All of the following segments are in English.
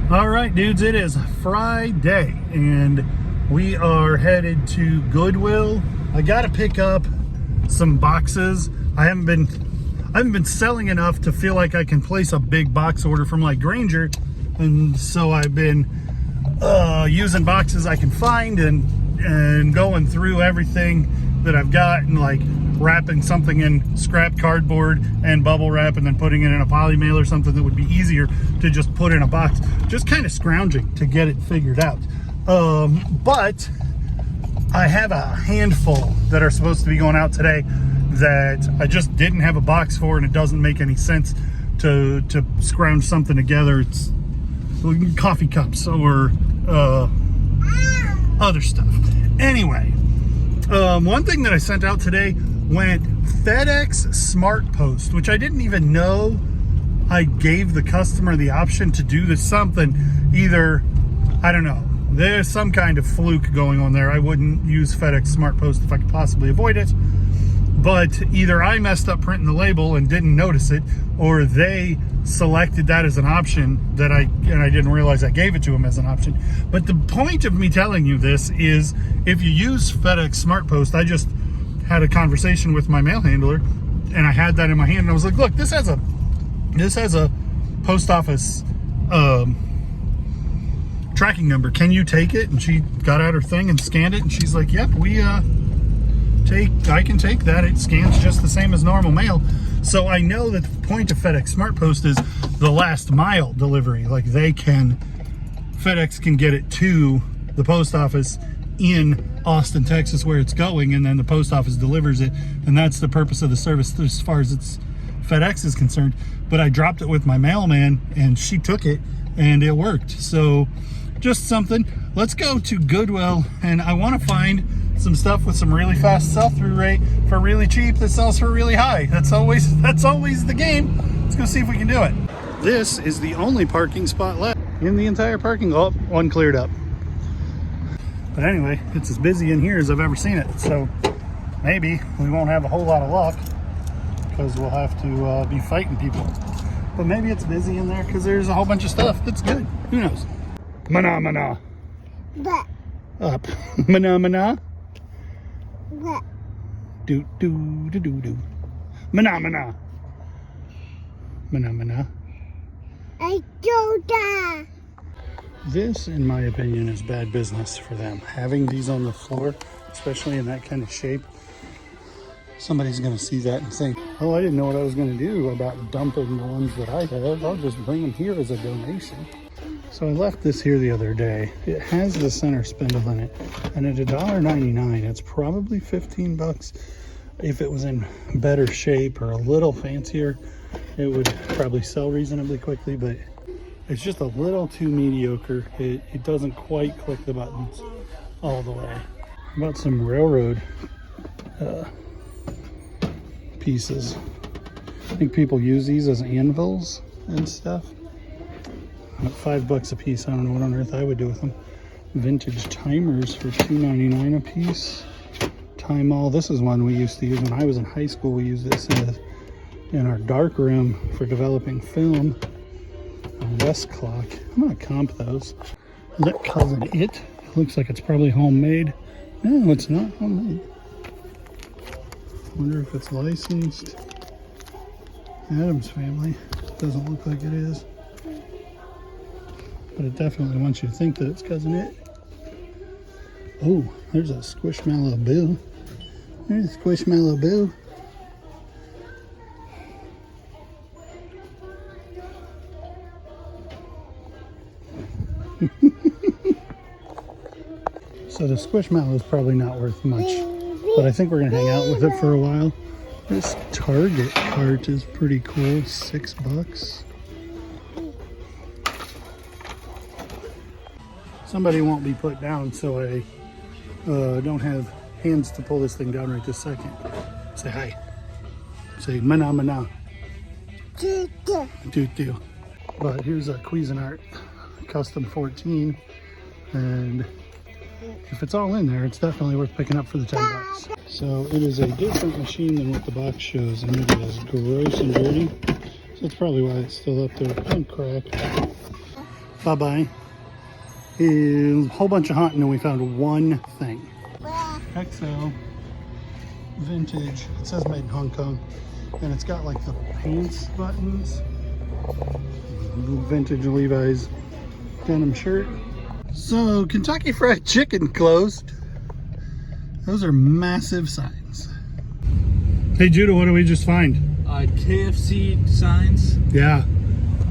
All right, dudes, it is Friday and we are headed to Goodwill. I got to pick up some boxes. I haven't been selling enough to feel like I can place a big box order from like Granger, and so I've been using boxes I can find and going through everything that I've got and like wrapping something in scrap cardboard and bubble wrap and then putting it in a poly mail or something that would be easier to just put in a box. Just kind of scrounging to get it figured out. But I have a handful that are supposed to be going out today that I just didn't have a box for, and it doesn't make any sense to scrounge something together. It's coffee cups or other stuff. Anyway, one thing that I sent out today went FedEx Smart Post, which I didn't even know I gave the customer the option to do this. Something, either, I don't know, there's some kind of fluke going on there. I wouldn't use FedEx Smart Post if I could possibly avoid it. But either I messed up printing the label and didn't notice it, or they selected that as an option that I didn't realize I gave it to them as an option. But the point of me telling you this is, if you use FedEx Smart Post, I just had a conversation with my mail handler and I had that in my hand and I was like, look, this has a post office tracking number. Can you take it? And she got out her thing and scanned it, and she's like, yep, I can take that. It scans just the same as normal mail. So I know that the point of FedEx Smart Post is the last mile delivery. Like FedEx can get it to the post office in Austin, Texas, where it's going, and then the post office delivers it. And that's the purpose of the service as far as FedEx is concerned. But I dropped it with my mailman and she took it and it worked. So just something. Let's go to Goodwill, and I want to find some stuff with some really fast sell-through rate for really cheap that sells for really high. That's always the game. Let's go see if we can do it. This is the only parking spot left in the entire parking lot. Oh, one cleared up. But anyway, it's as busy in here as I've ever seen it. So maybe we won't have a whole lot of luck because we'll have to be fighting people. But maybe it's busy in there because there's a whole bunch of stuff that's good. Who knows? Mana mana. Up. Mana mana. Do do do do do. Mana mana. Mana mana. I do that. This, in my opinion, is bad business for them. Having these on the floor, especially in that kind of shape, somebody's going to see that and think, oh, I didn't know what I was going to do about dumping the ones that I have. I'll just bring them here as a donation. So I left this here the other day. It has the center spindle in it, and at $1.99, it's probably 15 bucks. If it was in better shape or a little fancier, it would probably sell reasonably quickly, but it's just a little too mediocre. It doesn't quite click the buttons all the way. How about some railroad pieces? I think people use these as anvils and stuff. At $5 a piece, I don't know what on earth I would do with them. Vintage timers for $2.99 a piece. Time all. This is one we used to use when I was in high school. We used this in our dark room for developing film. A West clock. I'm gonna comp those. Is that cousin it? It looks like it's probably homemade. No, it's not homemade. Wonder if it's licensed. Adam's Family. Doesn't look like it is. But it definitely wants you to think that it's cousin it. Oh, there's a Squishmallow Boo. There's a Squishmallow Boo. So the Squishmallow is probably not worth much, but I think we're gonna hang out with it for a while. This Target cart is pretty cool, $6. Somebody won't be put down, so I don't have hands to pull this thing down right this second. Say hi. Say mana mana. Do. Do. But here's a Cuisinart Custom 14, and if it's all in there, it's definitely worth picking up for the $10. So it is a different machine than what the box shows, and it is gross and dirty. So that's probably why it's still up there. And cracked. Bye-bye. A whole bunch of hunting and we found one thing. XL vintage. It says made in Hong Kong. And it's got like the pants buttons. Vintage Levi's denim shirt. So Kentucky Fried Chicken closed. Those are massive signs. Hey Judah, what do we just find? KFC signs. Yeah,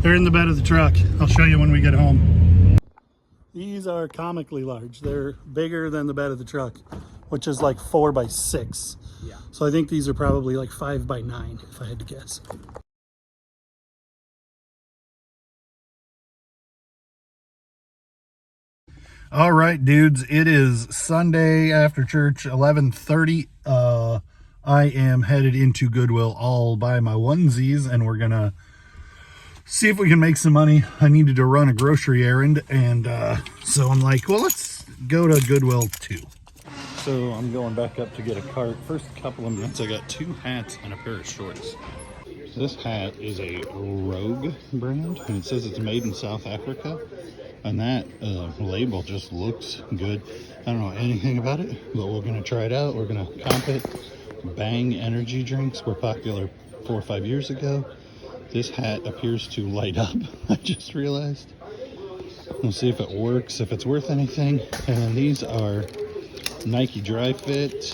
they're in the bed of the truck. I'll show you when we get home. These are comically large. They're bigger than the bed of the truck, which is like 4 by 6. Yeah. So I think these are probably like 5 by 9, if I had to guess. All right, dudes, it is Sunday after church, 11:30. I am headed into Goodwill all by my onesies, and we're gonna see if we can make some money. I needed to run a grocery errand, and so I'm like, well, let's go to Goodwill too. So I'm going back up to get a cart. First couple of minutes, I got 2 hats and a pair of shorts. This hat is a Rogue brand, and it says it's made in South Africa. And that label just looks good. I don't know anything about it, but we're gonna try it out. We're gonna comp it. Bang energy drinks were popular 4 or 5 years ago. This hat appears to light up, I just realized. We'll see if it works, if it's worth anything. And then these are Nike Dry Fit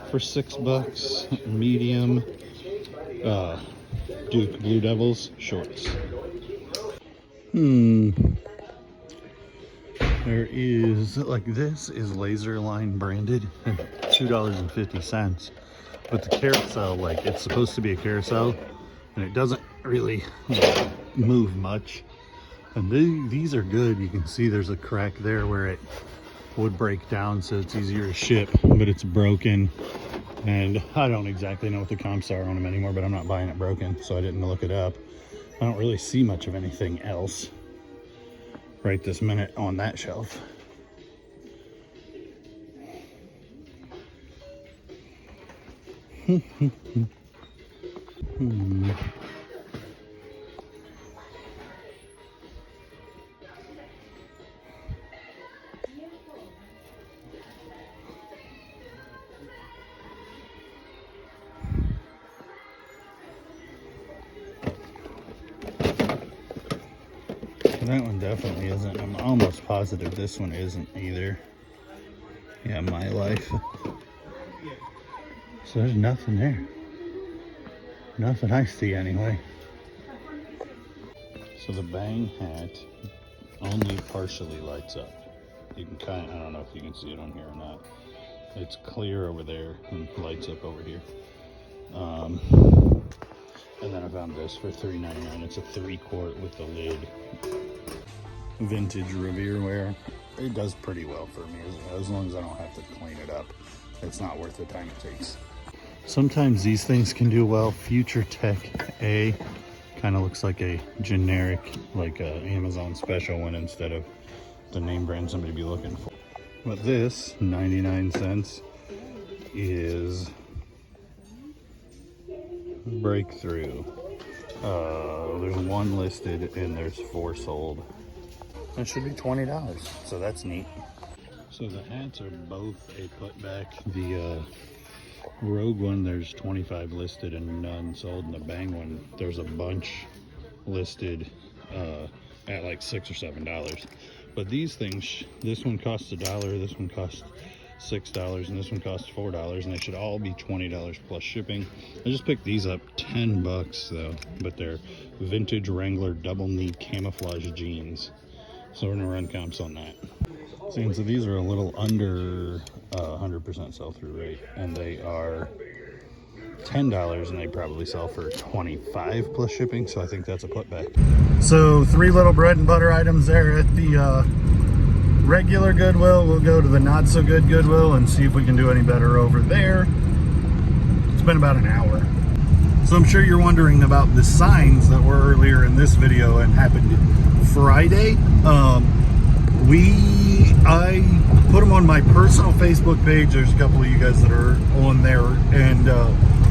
for $6, medium, Duke Blue Devils shorts. There is, like, this is laser line branded, $2.50. But the carousel, like, it's supposed to be a carousel, and it doesn't really move much. And these are good. You can see there's a crack there where it would break down, so it's easier to ship, but it's broken. And I don't exactly know what the comps are on them anymore, but I'm not buying it broken, so I didn't look it up. I don't really see much of anything else right this minute on that shelf. That one definitely isn't. I'm almost positive this one isn't either. Yeah, My Life. So there's nothing there. Nothing I see anyway. So the Bang hat only partially lights up. You can kind of, I don't know if you can see it on here or not. It's clear over there and lights up over here. And then I found this for $3.99. It's a 3-quart with the lid. Vintage Revere wear. It does pretty well for me as long as I don't have to clean it up. It's not worth the time it takes. Sometimes these things can do well. Future Tech A kind of looks like a generic, like a Amazon special one instead of the name brand somebody be looking for. But this 99 cents is Breakthrough. There's 1 listed and there's 4 sold. It should be $20, so that's neat. So the hats are both a putback. The Rogue one, there's 25 listed and none sold. And the Bang one, there's a bunch listed at like $6 or $7. But these things, this one costs $1, this one costs $6, and this one costs $4, and they should all be $20 plus shipping. I just picked these up, 10 bucks though, but they're vintage Wrangler double knee camouflage jeans. So we're gonna run comps on that. So these are a little under 100% sell-through rate, and they are $10, and they probably sell for $25 plus shipping. So I think that's a putback. So 3 little bread and butter items there at the regular Goodwill. We'll go to the not so good Goodwill and see if we can do any better over there. It's been about an hour. So I'm sure you're wondering about the signs that were earlier in this video and happened Friday. I put them on my personal Facebook page. There's a couple of you guys that are on there and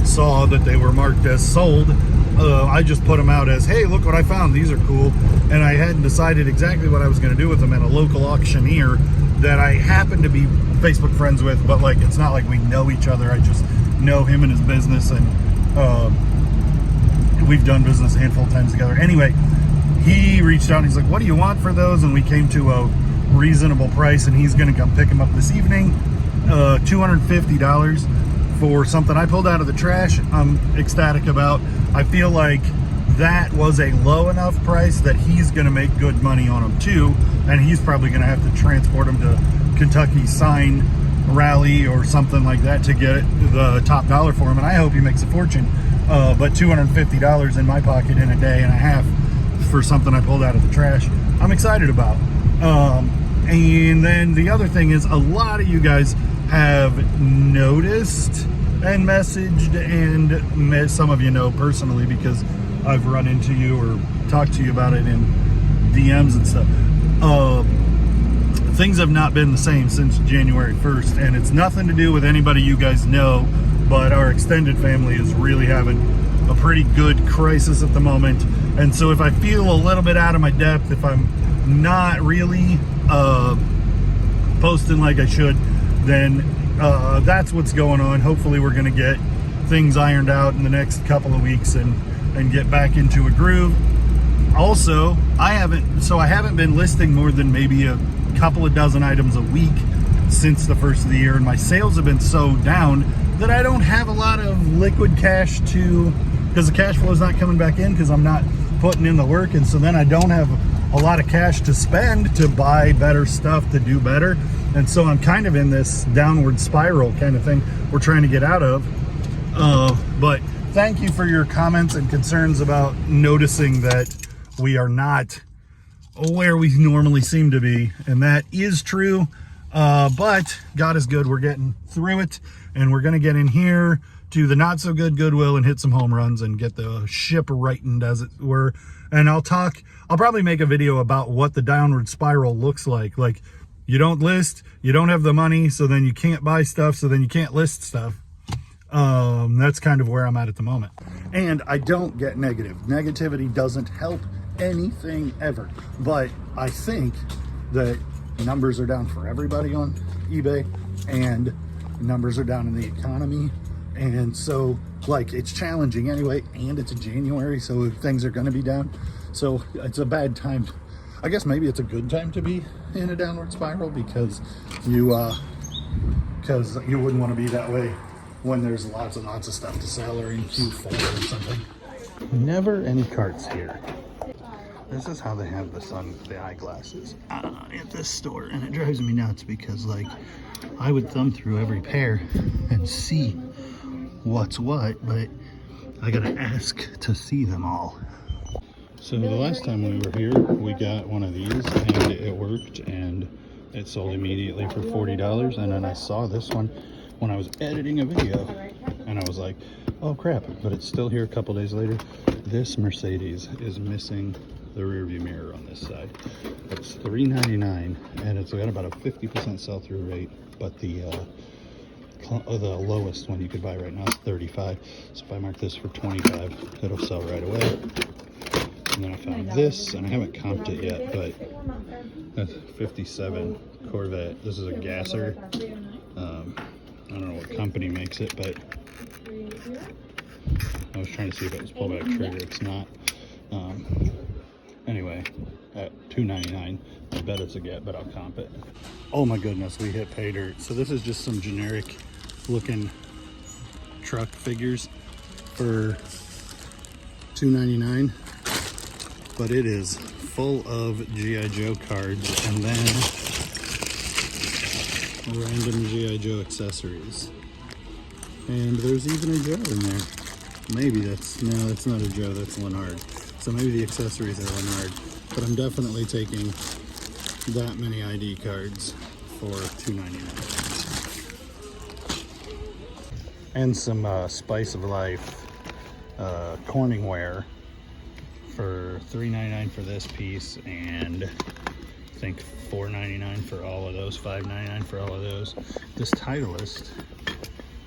saw that they were marked as sold. I just put them out as, hey, look what I found. These are cool. And I hadn't decided exactly what I was going to do with them. And a local auctioneer that I happen to be Facebook friends with, but like, it's not like we know each other. I just know him and his business, and we've done business a handful of times together. Anyway, he reached out and he's like, what do you want for those? And we came to a reasonable price, and he's going to come pick them up this evening. $250 for something I pulled out of the trash. I'm ecstatic about. I feel like that was a low enough price that he's going to make good money on them too, and he's probably going to have to transport them to Kentucky Sign Rally or something like that to get the top dollar for him, and I hope he makes a fortune. But $250 in my pocket in a day and a half for something I pulled out of the trash, I'm excited about. And then the other thing is, a lot of you guys have noticed and messaged, and some of you know personally because I've run into you or talked to you about it in DMs and stuff. Things have not been the same since January 1st, and it's nothing to do with anybody you guys know, but our extended family is really having a pretty good crisis at the moment. And so if I feel a little bit out of my depth, if I'm not really posting like I should, then that's what's going on. Hopefully we're going to get things ironed out in the next couple of weeks and get back into a groove. Also, I haven't been listing more than maybe a couple of dozen items a week since the first of the year, and my sales have been so down that I don't have a lot of liquid cash because the cash flow is not coming back in because I'm not putting in the work, and so then I don't have a lot of cash to spend to buy better stuff to do better. And so I'm kind of in this downward spiral kind of thing we're trying to get out of. But thank you for your comments and concerns about noticing that we are not where we normally seem to be, and that is true. But God is good. We're getting through it, and we're going to get in here to the not so good Goodwill and hit some home runs and get the ship rightened, as it were. And I'll probably make a video about what the downward spiral looks like. Like, you don't list, you don't have the money, so then you can't buy stuff, so then you can't list stuff. That's kind of where I'm at the moment. And I don't get negative. Negativity doesn't help anything ever. But I think that numbers are down for everybody on eBay, and numbers are down in the economy. And so, like, it's challenging anyway, and it's January, so things are going to be down. So it's a bad time. I guess maybe it's a good time to be in a downward spiral because you wouldn't want to be that way when there's lots and lots of stuff to sell, or in Q4 or something. Never any carts here. This is how they have the eyeglasses at this store, and it drives me nuts because, like, I would thumb through every pair and see what's what, but I gotta ask to see them all. So the last time we were here, we got one of these, and it worked, and it sold immediately for $40. And then I saw this one when I was editing a video, and I was like, oh crap, but it's still here a couple days later. This Mercedes is missing the rear view mirror on this side. It's $3.99, and it's got about a 50% sell-through rate, but the lowest one you could buy right now is $35. So if I mark this for $25, it'll sell right away. And then I found this, and I haven't comped it yet, but that's 57 Corvette. This is a gasser. I don't know what company makes it, but I was trying to see if it was pullback trigger. It's not. Anyway, at $2.99, I bet it's a get, but I'll comp it. Oh my goodness, we hit pay dirt. So this is just some generic looking truck figures for $2.99. But it is full of G.I. Joe cards and then random G.I. Joe accessories. And there's even a Joe in there. Maybe that's not a Joe, that's Leonard. So maybe the accessories are Leonard. But I'm definitely taking that many ID cards for $2.99. And some Spice of Life Corningware for $3.99 for this piece, and I think $4.99 for all of those, $5.99 for all of those. This Titleist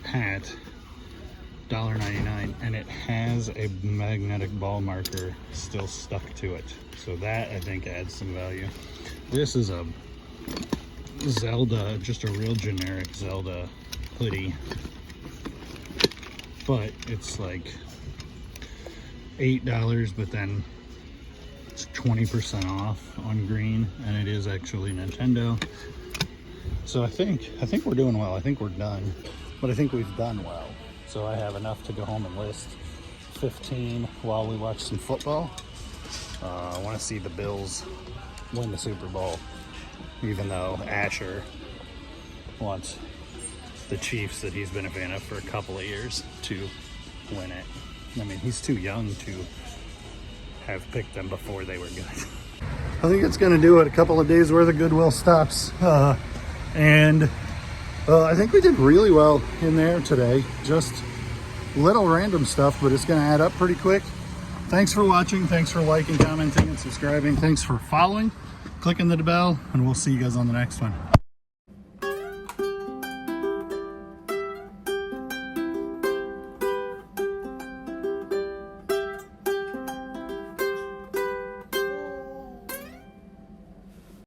hat $1.99, and it has a magnetic ball marker still stuck to it. So that, I think, adds some value. This is a Zelda, just a real generic Zelda hoodie. But it's like $8, but then it's 20% off on green, and it is actually Nintendo. So I think we're doing well. I think we're done, but I think we've done well. So I have enough to go home and list 15 while we watch some football. I want to see the Bills win the Super Bowl, even though Asher wants the Chiefs, that he's been a fan of for a couple of years, to win it. I mean, he's too young to have picked them before they were good. I think it's going to do it. A couple of days worth of Goodwill stops. And I think we did really well in there today. Just little random stuff, but it's going to add up pretty quick. Thanks for watching. Thanks for liking, commenting, and subscribing. Thanks for following, clicking the bell, and we'll see you guys on the next one.